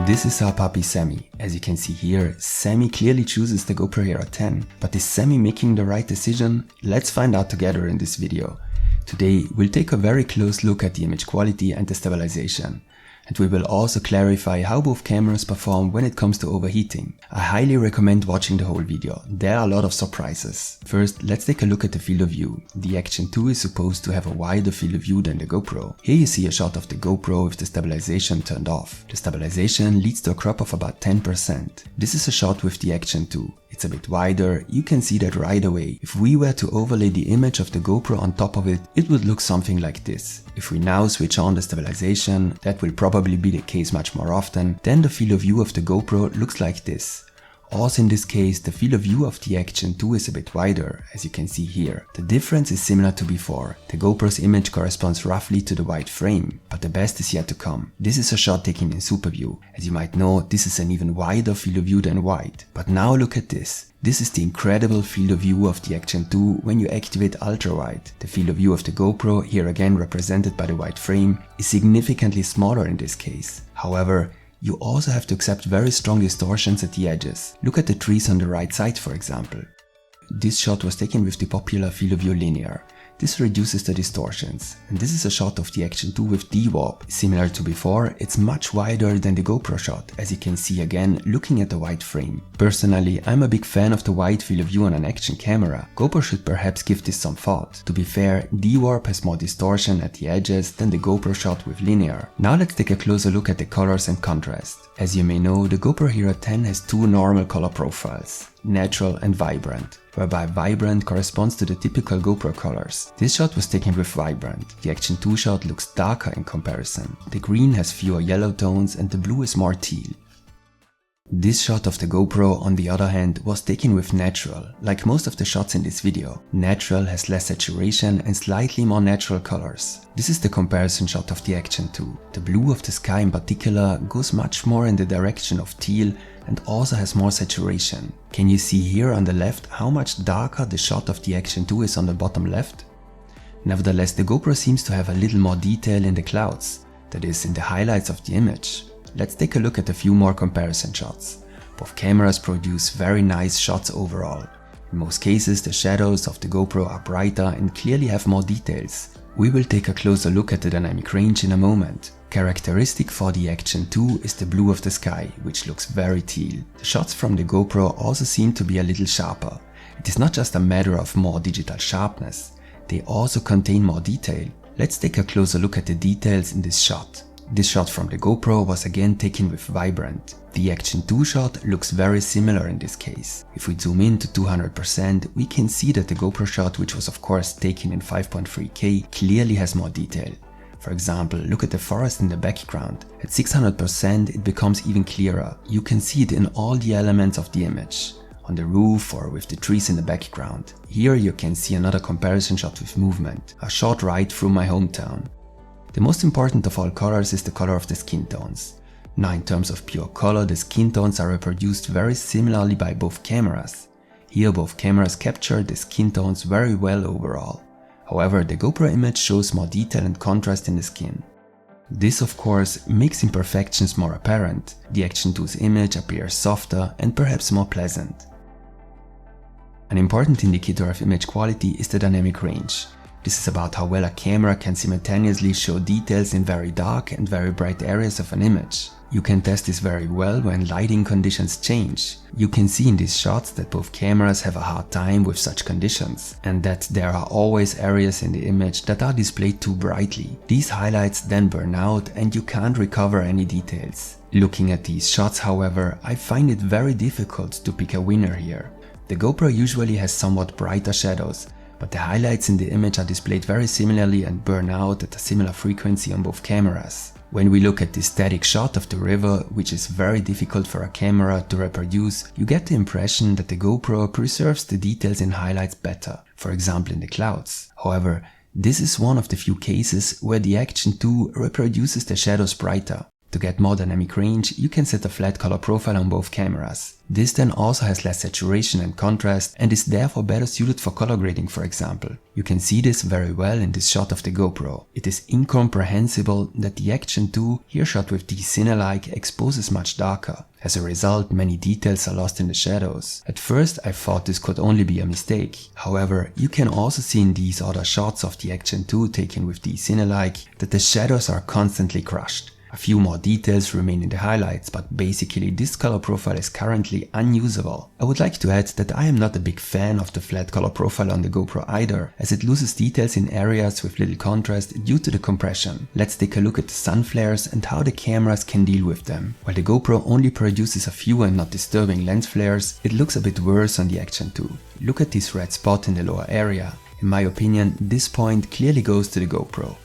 This is our puppy Sammy. As you can see here, Sammy clearly chooses the GoPro Hero 10. But is Sammy making the right decision? Let's find out together in this video. Today we'll take a very close look at the image quality and the stabilization. And we will also clarify how both cameras perform when it comes to overheating. I highly recommend watching the whole video. There are a lot of surprises. First, let's take a look at the field of view. The Action 2 is supposed to have a wider field of view than the GoPro. Here you see a shot of the GoPro with the stabilization turned off. The stabilization leads to a crop of about 10%. This is a shot with the Action 2. It's a bit wider, you can see that right away. If we were to overlay the image of the GoPro on top of it, it would look something like this. If we now switch on the stabilization, that will probably be the case much more often, then the field of view of the GoPro looks like this. Also in this case, the field of view of the Action 2 is a bit wider, as you can see here. The difference is similar to before. The GoPro's image corresponds roughly to the wide frame, but the best is yet to come. This is a shot taken in super view. As you might know, this is an even wider field of view than wide. But now look at this. This is the incredible field of view of the Action 2 when you activate ultra wide. The field of view of the GoPro, here again represented by the wide frame, is significantly smaller in this case. However, you also have to accept very strong distortions at the edges. Look at the trees on the right side, for example. This shot was taken with the popular field of view linear. This reduces the distortions. And this is a shot of the Action 2 with D-Warp. Similar to before, it's much wider than the GoPro shot, as you can see again looking at the wide frame. Personally, I'm a big fan of the wide field of view on an action camera. GoPro should perhaps give this some thought. To be fair, D-Warp has more distortion at the edges than the GoPro shot with linear. Now let's take a closer look at the colors and contrast. As you may know, the GoPro Hero 10 has two normal color profiles, natural and vibrant, whereby vibrant corresponds to the typical GoPro colors. This shot was taken with vibrant. The Action 2 shot looks darker in comparison. The green has fewer yellow tones and the blue is more teal. This shot of the GoPro, on the other hand, was taken with natural, like most of the shots in this video. Natural has less saturation and slightly more natural colors. This is the comparison shot of the Action 2. The blue of the sky in particular goes much more in the direction of teal and also has more saturation. Can you see here on the left how much darker the shot of the Action 2 is on the bottom left? Nevertheless, the GoPro seems to have a little more detail in the clouds, that is, in the highlights of the image. Let's take a look at a few more comparison shots. Both cameras produce very nice shots overall. In most cases, the shadows of the GoPro are brighter and clearly have more details. We will take a closer look at the dynamic range in a moment. Characteristic for the Action 2 is the blue of the sky, which looks very teal. The shots from the GoPro also seem to be a little sharper. It is not just a matter of more digital sharpness, they also contain more detail. Let's take a closer look at the details in this shot. This shot from the GoPro was again taken with vibrant. The Action 2 shot looks very similar in this case. If we zoom in to 200%, we can see that the GoPro shot, which was of course taken in 5.3K, clearly has more detail. For example, look at the forest in the background. At 600% it becomes even clearer. You can see it in all the elements of the image, on the roof or with the trees in the background. Here you can see another comparison shot with movement, a short ride through my hometown. The most important of all colors is the color of the skin tones. Now in terms of pure color, the skin tones are reproduced very similarly by both cameras. Here both cameras capture the skin tones very well overall. However, the GoPro image shows more detail and contrast in the skin. This of course makes imperfections more apparent. The Action 2's image appears softer and perhaps more pleasant. An important indicator of image quality is the dynamic range. This is about how well a camera can simultaneously show details in very dark and very bright areas of an image. You can test this very well when lighting conditions change. You can see in these shots that both cameras have a hard time with such conditions, and that there are always areas in the image that are displayed too brightly. These highlights then burn out and you can't recover any details. Looking at these shots, however, I find it very difficult to pick a winner here. The GoPro usually has somewhat brighter shadows, but the highlights in the image are displayed very similarly and burn out at a similar frequency on both cameras. When we look at this static shot of the river, which is very difficult for a camera to reproduce, you get the impression that the GoPro preserves the details in highlights better, for example in the clouds. However, this is one of the few cases where the Action 2 reproduces the shadows brighter. To get more dynamic range, you can set a flat color profile on both cameras. This then also has less saturation and contrast and is therefore better suited for color grading, for example. You can see this very well in this shot of the GoPro. It is incomprehensible that the Action 2, here shot with D-Cine-like, exposes much darker. As a result, many details are lost in the shadows. At first I thought this could only be a mistake. However, you can also see in these other shots of the Action 2 taken with D-Cine-like that the shadows are constantly crushed. A few more details remain in the highlights, but basically this color profile is currently unusable. I would like to add that I am not a big fan of the flat color profile on the GoPro either, as it loses details in areas with little contrast due to the compression. Let's take a look at the sun flares and how the cameras can deal with them. While the GoPro only produces a few and not disturbing lens flares, it looks a bit worse on the Action 2. Look at this red spot in the lower area. In my opinion, this point clearly goes to the GoPro.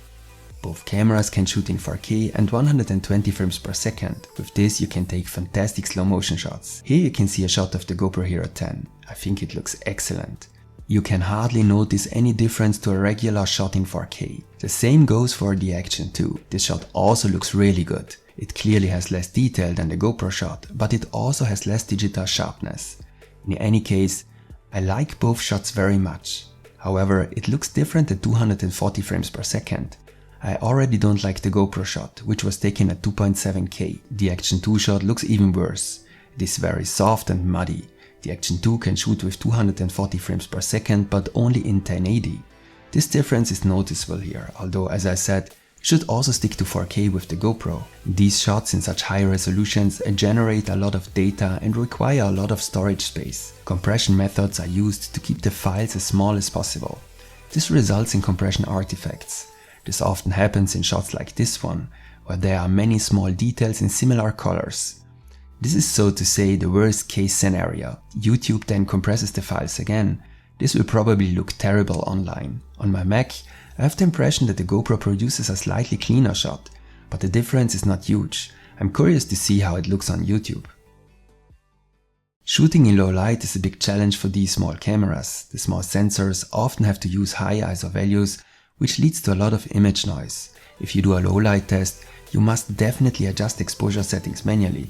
Both cameras can shoot in 4K and 120 frames per second. With this you can take fantastic slow motion shots. Here you can see a shot of the GoPro Hero 10. I think it looks excellent. You can hardly notice any difference to a regular shot in 4K. The same goes for the Action 2. This shot also looks really good. It clearly has less detail than the GoPro shot, but it also has less digital sharpness. In any case, I like both shots very much. However, it looks different at 240 frames per second. I already don't like the GoPro shot, which was taken at 2.7K. The Action 2 shot looks even worse. It is very soft and muddy. The Action 2 can shoot with 240 frames per second, but only in 1080. This difference is noticeable here, although as I said, you should also stick to 4K with the GoPro. These shots in such high resolutions generate a lot of data and require a lot of storage space. Compression methods are used to keep the files as small as possible. This results in compression artifacts. This often happens in shots like this one, where there are many small details in similar colors. This is, so to say, the worst case scenario. YouTube then compresses the files again. This will probably look terrible online. On my Mac, I have the impression that the GoPro produces a slightly cleaner shot, but the difference is not huge. I'm curious to see how it looks on YouTube. Shooting in low light is a big challenge for these small cameras. The small sensors often have to use high ISO values, which leads to a lot of image noise. If you do a low light test, you must definitely adjust exposure settings manually.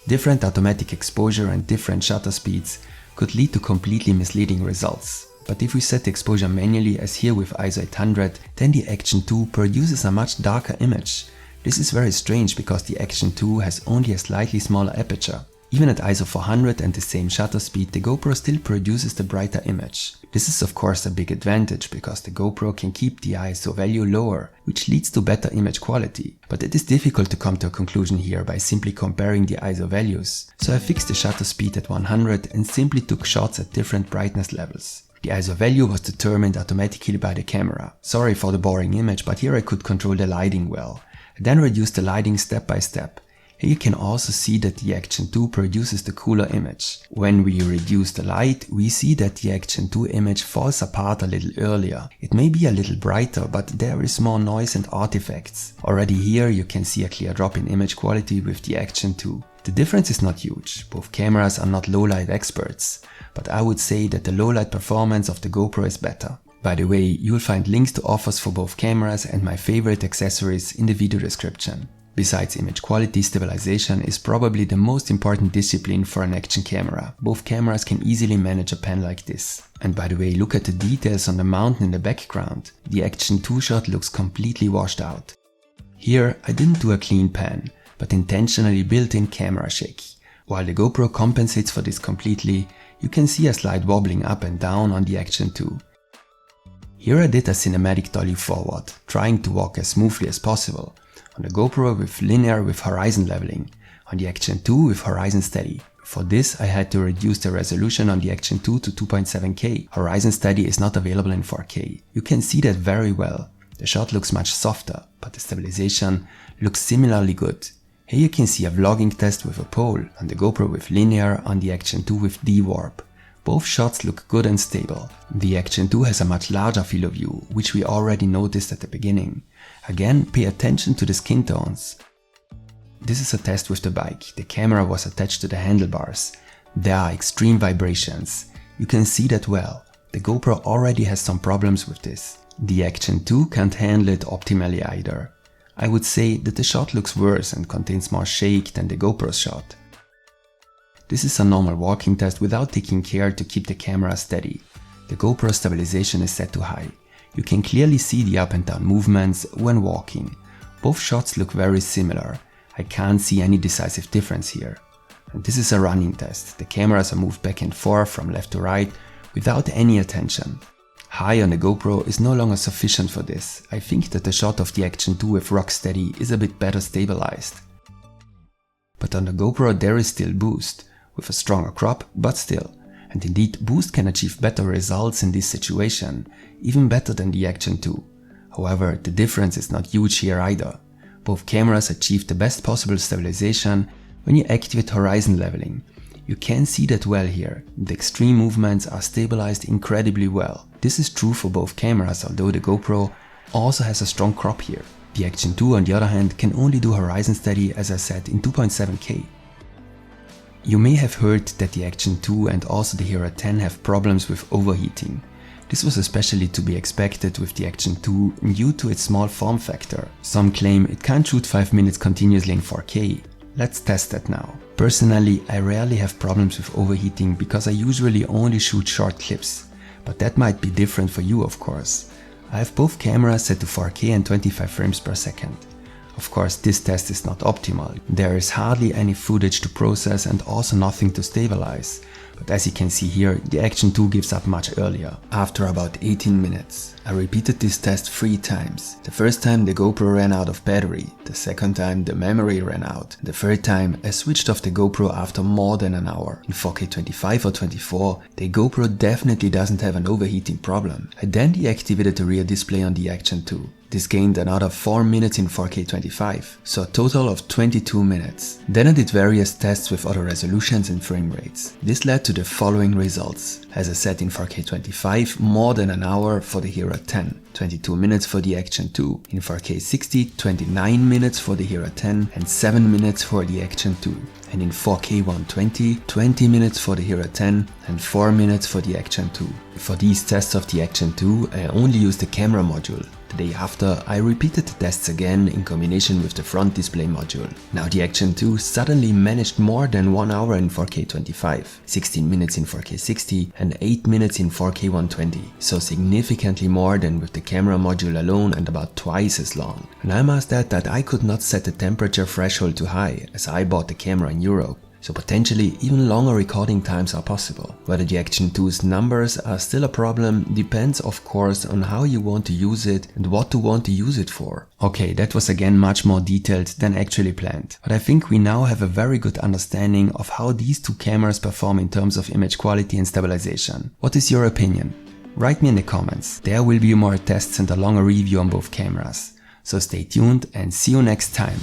Different automatic exposure and different shutter speeds could lead to completely misleading results. But if we set the exposure manually, as here with ISO 800, then the Action 2 produces a much darker image. This is very strange because the Action 2 has only a slightly smaller aperture. Even at ISO 400 and the same shutter speed, the GoPro still produces the brighter image. This is of course a big advantage because the GoPro can keep the ISO value lower, which leads to better image quality. But it is difficult to come to a conclusion here by simply comparing the ISO values. So I fixed the shutter speed at 100 and simply took shots at different brightness levels. The ISO value was determined automatically by the camera. Sorry for the boring image, but here I could control the lighting well. I then reduced the lighting step by step. Here you can also see that the Action 2 produces the cooler image. When we reduce the light, we see that the Action 2 image falls apart a little earlier. It may be a little brighter, but there is more noise and artifacts. Already here you can see a clear drop in image quality with the Action 2. The difference is not huge. Both cameras are not low light experts, but I would say that the low light performance of the GoPro is better. By the way, you'll find links to offers for both cameras and my favorite accessories in the video description. Besides image quality, stabilization is probably the most important discipline for an action camera. Both cameras can easily manage a pan like this. And by the way, look at the details on the mountain in the background. The Action 2 shot looks completely washed out. Here I didn't do a clean pan, but intentionally built in camera shake. While the GoPro compensates for this completely, you can see a slight wobbling up and down on the Action 2. Here I did a cinematic dolly forward, trying to walk as smoothly as possible. On the GoPro with linear with horizon leveling, on the Action 2 with horizon steady. For this I had to reduce the resolution on the Action 2 to 2.7K. Horizon steady is not available in 4K. You can see that very well. The shot looks much softer, but the stabilization looks similarly good. Here you can see a vlogging test with a pole, on the GoPro with linear, on the Action 2 with D-warp. Both shots look good and stable. The Action 2 has a much larger field of view, which we already noticed at the beginning. Again, pay attention to the skin tones. This is a test with the bike. The camera was attached to the handlebars. There are extreme vibrations. You can see that well. The GoPro already has some problems with this. The Action 2 can't handle it optimally either. I would say that the shot looks worse and contains more shake than the GoPro shot. This is a normal walking test without taking care to keep the camera steady. The GoPro stabilization is set to high. You can clearly see the up and down movements when walking. Both shots look very similar. I can't see any decisive difference here. And this is a running test. The cameras are moved back and forth from left to right without any attention. High on the GoPro is no longer sufficient for this. I think that the shot of the Action 2 with Rocksteady is a bit better stabilized. But on the GoPro there is still boost, with a stronger crop, but still. And indeed, boost can achieve better results in this situation, even better than the Action 2. However, the difference is not huge here either. Both cameras achieve the best possible stabilization when you activate horizon leveling. You can see that well here. The extreme movements are stabilized incredibly well. This is true for both cameras, although the GoPro also has a strong crop here. The Action 2 on the other hand can only do horizon steady, as I said, in 2.7K. You may have heard that the Action 2 and also the Hero 10 have problems with overheating. This was especially to be expected with the Action 2 due to its small form factor. Some claim it can't shoot 5 minutes continuously in 4K. Let's test that now. Personally, I rarely have problems with overheating because I usually only shoot short clips. But that might be different for you, of course. I have both cameras set to 4K and 25 frames per second. Of course, this test is not optimal. There is hardly any footage to process and also nothing to stabilize. But as you can see here, the Action 2 gives up much earlier, after about 18 minutes. I repeated this test 3 times. The first time the GoPro ran out of battery, the second time the memory ran out, the third time I switched off the GoPro after more than an hour. In 4K 25 or 24, the GoPro definitely doesn't have an overheating problem. I then deactivated the rear display on the Action 2. This gained another 4 minutes in 4K 25, so a total of 22 minutes. Then I did various tests with other resolutions and frame rates. This led to the following results. As I said, in 4K 25, more than an hour for the Hero 10, 22 minutes for the Action 2. In 4K 60, 29 minutes for the Hero 10 and 7 minutes for the Action 2. And in 4K 120, 20 minutes for the Hero 10 and 4 minutes for the Action 2. For these tests of the Action 2, I only used the camera module. The day after, I repeated the tests again in combination with the front display module. Now the Action 2 suddenly managed more than 1 hour in 4K 25, 16 minutes in 4K 60 and 8 minutes in 4K 120, so significantly more than with the camera module alone and about twice as long. And I must add that I could not set the temperature threshold too high, as I bought the camera in Europe. So potentially even longer recording times are possible. Whether the Action 2's numbers are still a problem depends of course on how you want to use it and what to want to use it for. Okay, that was again much more detailed than actually planned. But I think we now have a very good understanding of how these two cameras perform in terms of image quality and stabilization. What is your opinion? Write me in the comments. There will be more tests and a longer review on both cameras. So stay tuned and see you next time.